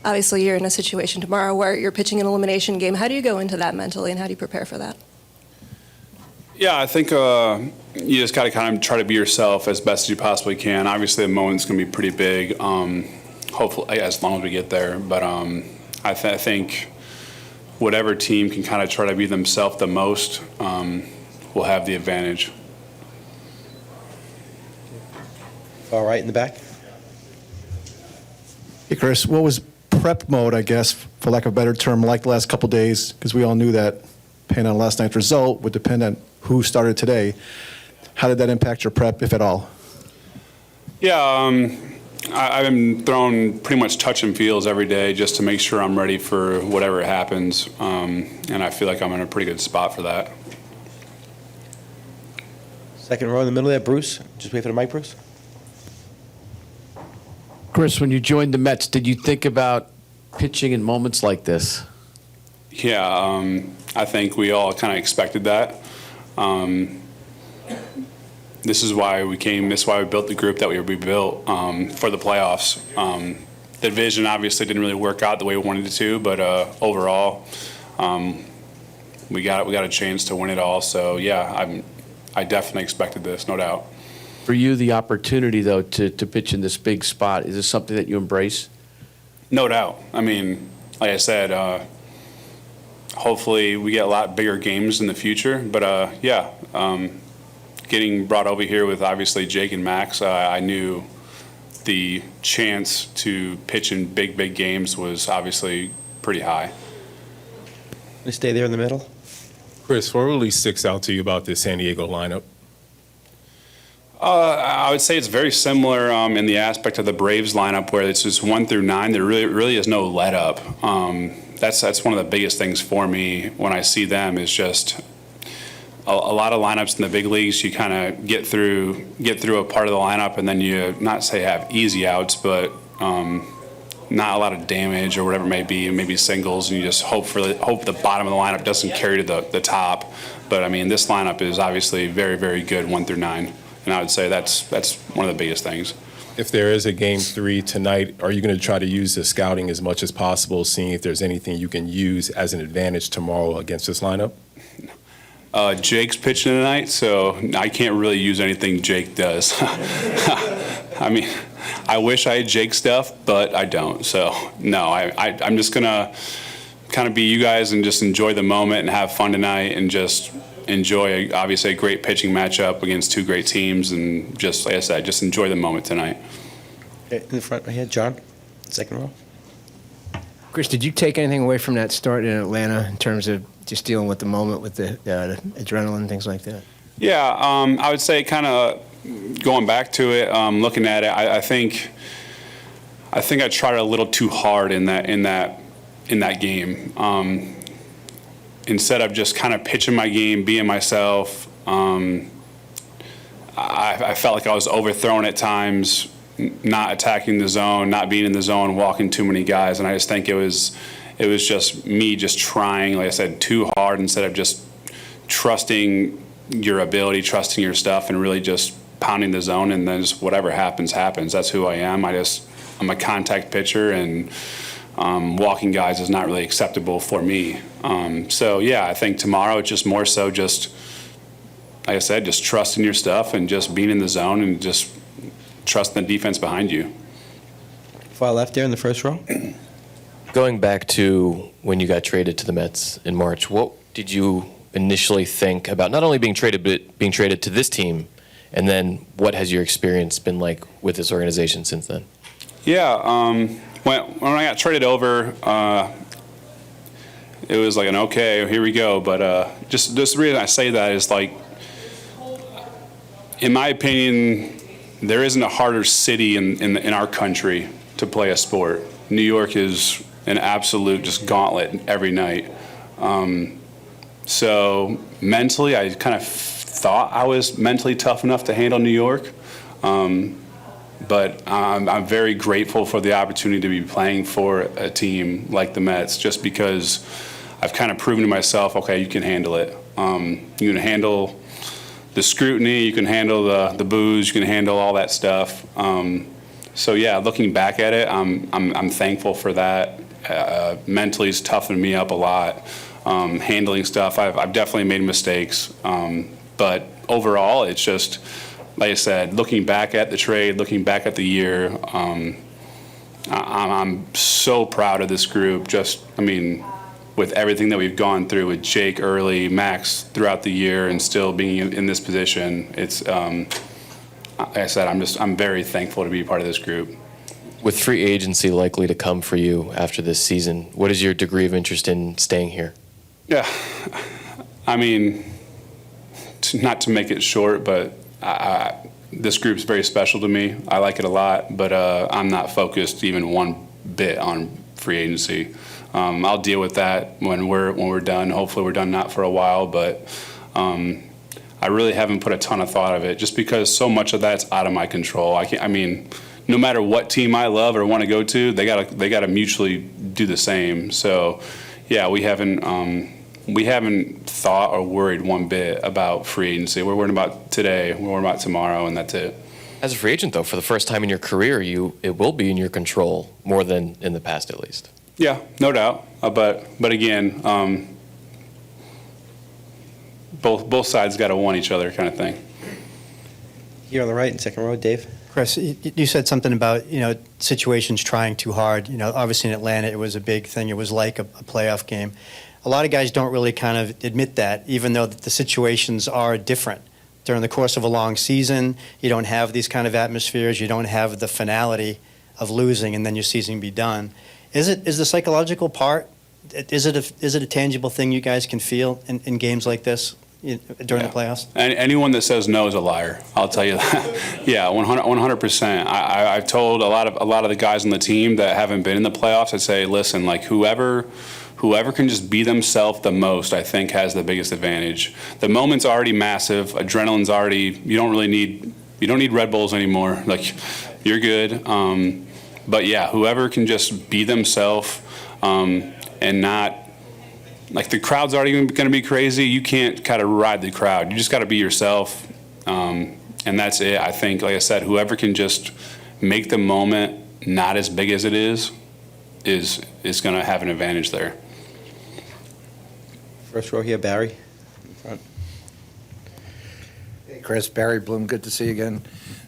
Obviously, you're in a situation tomorrow where you're pitching an elimination game. How do you go into that mentally, and how do you prepare for that? Yeah, I think you just got to kind of try to be yourself as best as you possibly can. Obviously, the moment's going to be pretty big, hopefully, as long as we get there. But I think whatever team can kind of try to be themselves the most will have the advantage. All right, in the back. Hey, Chris, what was prep mode, I guess, for lack of a better term, like the last couple days? Because we all knew that depending on last night's result would depend on who started today. How did that impact your prep, if at all? Yeah, I've been throwing pretty much touch and feels every day just to make sure I'm ready for whatever happens, and I feel like I'm in a pretty good spot for that. Second row in the middle there, Bruce. Just wait for the mic, Bruce. Chris, when you joined the Mets, did you think about pitching in moments like this? Yeah, I think we all kind of expected that. This is why we came. This is why we built the group that we built for the playoffs. The division obviously didn't really work out the way we wanted it to, but overall, we got a chance to win it all. So yeah, I definitely expected this, no doubt. For you, the opportunity, though, to pitch in this big spot, is this something that you embrace? No doubt. I mean, like I said, hopefully we get a lot bigger games in the future. But yeah, getting brought over here with obviously Jake and Max, I knew the chance to pitch in big games was obviously pretty high. Let's stay there in the middle. Chris, what really sticks out to you about this San Diego lineup? I would say it's very similar in the aspect of the Braves lineup, where it's just 1 through 9. There really is no let up. That's one of the biggest things for me when I see them is just a lot of lineups in the big leagues. You kind of get through a part of the lineup, and then you not say have easy outs, but not a lot of damage or whatever it may be, maybe singles, and you just hope the bottom of the lineup doesn't carry to the top. But I mean, this lineup is obviously very good 1 through 9. And I would say that's one of the biggest things. If there is a Game 3 tonight, are you going to try to use the scouting as much as possible, seeing if there's anything you can use as an advantage tomorrow against this lineup? Jake's pitching tonight, so I can't really use anything Jake does. I mean, I wish I had Jake stuff, but I don't. So, no, I'm just going to kind of be you guys and just enjoy the moment and have fun tonight and just enjoy, obviously, a great pitching matchup against two great teams, and just, like I said, just enjoy the moment tonight. Okay, in the front right here, John, second row. Chris, did you take anything away from that start in Atlanta in terms of just dealing with the moment with the adrenaline and things like that? Yeah, I would say kind of going back to it, looking at it, I think I tried a little too hard in that game. Instead of just kind of pitching my game, being myself, I felt like I was overthrown at times, not attacking the zone, not being in the zone, walking too many guys, and I just think it was just me just trying, like I said, too hard instead of just trusting your ability, trusting your stuff, and really just pounding the zone, and then just whatever happens, happens. That's who I am. I'm a contact pitcher, and walking guys is not really acceptable for me. So yeah, I think tomorrow it's just more so just, like I said, just trusting your stuff and just being in the zone and just trusting the defense behind you. Far left there in the first row. Going back to when you got traded to the Mets in March, what did you initially think about not only being traded, but being traded to this team? And then what has your experience been like with this organization since then? Yeah, when I got traded over, it was like okay, here we go. But just the reason I say that is, like, in my opinion, there isn't a harder city in our country to play a sport. New York is an absolute just gauntlet every night. So mentally, I kind of thought I was mentally tough enough to handle New York. But I'm very grateful for the opportunity to be playing for a team like the Mets, just because I've kind of proven to myself, okay, you can handle it. You can handle the scrutiny, you can handle the boos, you can handle all that stuff. So yeah, looking back at it, I'm thankful for that. Mentally, it's toughened me up a lot. Handling stuff, I've definitely made mistakes, but overall, it's just like I said. Looking back at the trade, looking back at the year, I'm so proud of this group. Just, I mean, with everything that we've gone through with Jake early, Max throughout the year, and still being in this position, it's. Like I said, I'm very thankful to be part of this group. With free agency likely to come for you after this season, what is your degree of interest in staying here? Yeah, I mean, not to make it short, but this group's very special to me. I like it a lot, but I'm not focused even one bit on free agency. I'll deal with that when we're done. Hopefully, we're done not for a while, but. I really haven't put a ton of thought of it, just because so much of that's out of my control. I mean, no matter what team I love or want to go to, they gotta mutually do the same. So, yeah, we haven't thought or worried one bit about free agency. We're worried about today. We're worried about tomorrow, and that's it. As a free agent, though, for the first time in your career, it will be in your control more than in the past, at least. Yeah, no doubt. But again. Both sides got to want each other, kind of thing. Here on the right in second row, Dave. Chris, you said something about, situations trying too hard. Obviously in Atlanta, it was a big thing. It was like a playoff game. A lot of guys don't really kind of admit that, even though the situations are different. During the course of a long season, you don't have these kind of atmospheres. You don't have the finality of losing and then your season be done. Is the psychological part, is it a tangible thing you guys can feel in games like this? During the playoffs? And anyone that says no is a liar. I'll tell you that. Yeah, 100%. I've told a lot of the guys on the team that haven't been in the playoffs. I say, listen, like whoever can just be themselves the most, I think, has the biggest advantage. The moment's already massive. Adrenaline's already. You don't need Red Bulls anymore. Like, you're good. But yeah, whoever can just be themselves and not. Like, the crowd's already going to be crazy. You can't kind of ride the crowd. You just got to be yourself, and that's it. I think, like I said, whoever can just make the moment not as big as it is going to have an advantage there. First row here, Barry. In front. Hey, Chris, Barry Bloom, good to see you again.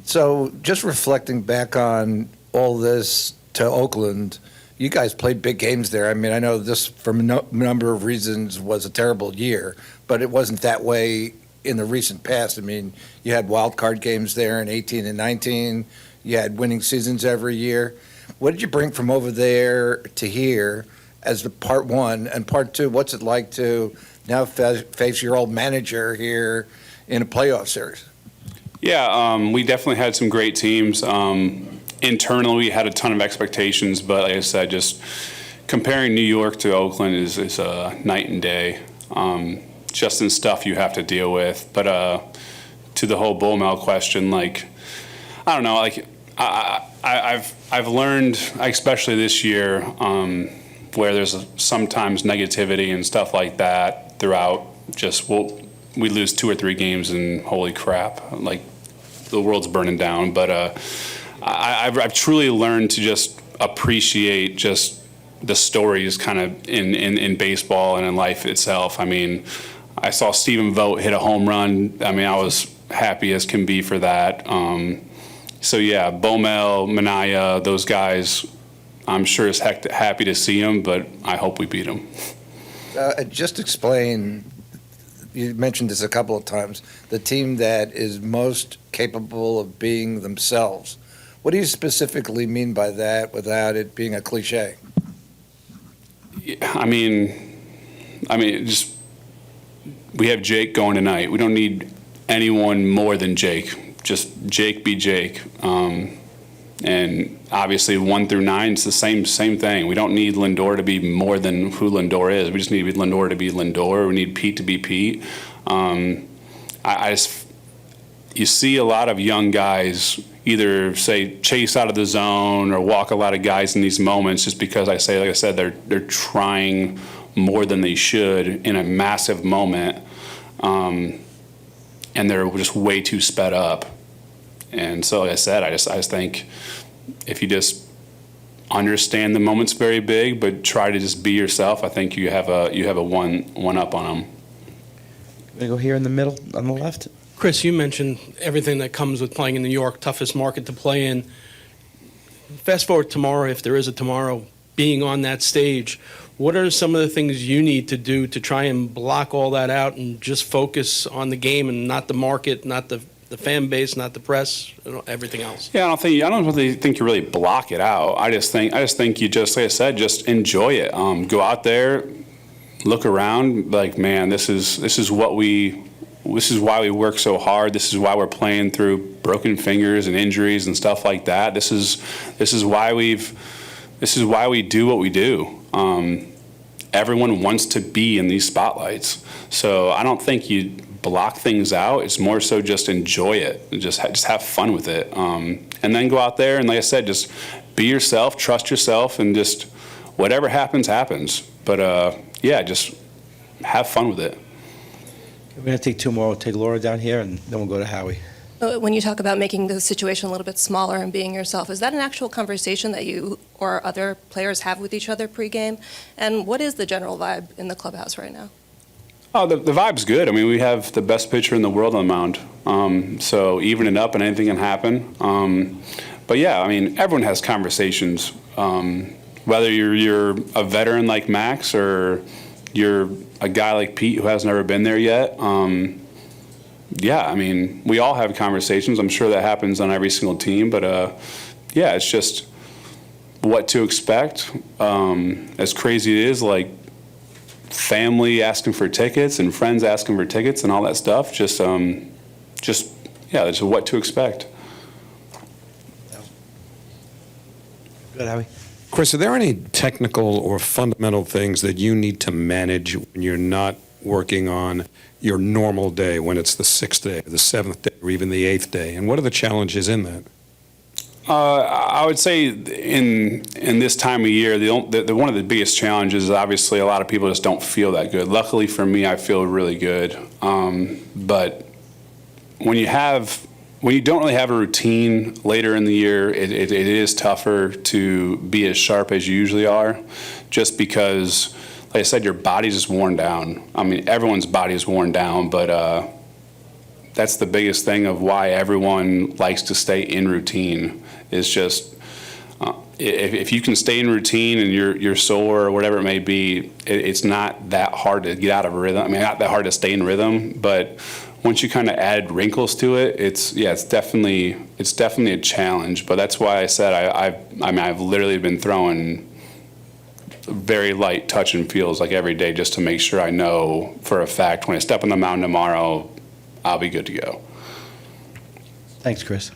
So just reflecting back on all this to Oakland, you guys played big games there. I mean, I know this, from a number of reasons, was a terrible year, but it wasn't that way in the recent past. I mean, you had wild card games there in 18 and 19. You had winning seasons every year. What did you bring from over there to here as the part one? And part two, what's it like to now face your old manager here in a playoff series? Yeah, we definitely had some great teams. Internally, we had a ton of expectations, but like I said, just comparing New York to Oakland is night and day. Just in stuff you have to deal with. But to the whole bull mail question, like, I don't know, like I've learned, especially this year, where there's sometimes negativity and stuff like that throughout. Just we lose 2 or 3 games and holy crap, like the world's burning down. But I've truly learned to just appreciate just the stories kind of in baseball and in life itself. I mean, I saw Stephen Vogt hit a home run. I mean, I was happy as can be for that. So yeah, Bomel, Minaya, those guys, I'm sure is happy to see them, but I hope we beat them. Just explain, you mentioned this a couple of times, the team that is most capable of being themselves. What do you specifically mean by that without it being a cliche? I mean, just we have Jake going tonight. We don't need anyone more than Jake. Just Jake be Jake. And obviously 1 through 9, it's the same thing. We don't need Lindor to be more than who Lindor is. We just need Lindor to be Lindor. We need Pete to be Pete. You see a lot of young guys either say chase out of the zone or walk a lot of guys in these moments just because like I said, they're trying more than they should in a massive moment, and they're just way too sped up. And so like I said, I just think if you just understand the moment's very big, but try to just be yourself, I think you have a one up on them. Gonna go here in the middle on the left. Chris, you mentioned everything that comes with playing in New York, toughest market to play in. Fast forward tomorrow, if there is a tomorrow, being on that stage, what are some of the things you need to do to try and block all that out and just focus on the game and not the market, not the fan base, not the press, everything else? Yeah, I don't really think you really block it out. I just think you just, like I said, just enjoy it. Go out there, look around, like, man, this is why we work so hard. This is why we're playing through broken fingers and injuries and stuff like that. This is why we do what we do. Everyone wants to be in these spotlights. So I don't think you block things out. It's more so just enjoy it and just have fun with it. And then go out there and, like I said, just be yourself, trust yourself, and just whatever happens, happens. But yeah, just have fun with it. We're gonna take two more. We'll take Laura down here, and then we'll go to Howie. When you talk about making the situation a little bit smaller and being yourself, is that an actual conversation that you or other players have with each other pregame? And what is the general vibe in the clubhouse right now? Oh, the vibe's good. I mean, we have the best pitcher in the world on the mound. So even it up and anything can happen. But yeah, I mean, everyone has conversations. Whether you're a veteran like Max or you're a guy like Pete who has never been there yet. Yeah, I mean, we all have conversations. I'm sure that happens on every single team. But yeah, it's just what to expect. As crazy it is, like family asking for tickets and friends asking for tickets and all that stuff. Just yeah, it's what to expect. Good, Howie. Chris, are there any technical or fundamental things that you need to manage when you're not working on your normal day, when it's the 6th day, the 7th day, or even the 8th day? And what are the challenges in that? I would say in this time of year, one of the biggest challenges is obviously a lot of people just don't feel that good. Luckily for me, I feel really good. But when you don't really have a routine later in the year, it is tougher to be as sharp as you usually are, just because, like I said, your body's just worn down. I mean, everyone's body is worn down, but that's the biggest thing of why everyone likes to stay in routine. Is just if you can stay in routine and you're sore or whatever it may be, it's not that hard to get out of rhythm. I mean, not that hard to stay in rhythm, but once you kind of add wrinkles to it, it's definitely a challenge. But that's why I said I've literally been throwing very light touch and feels like every day, just to make sure I know for a fact when I step on the mound tomorrow, I'll be good to go. Thanks, Chris.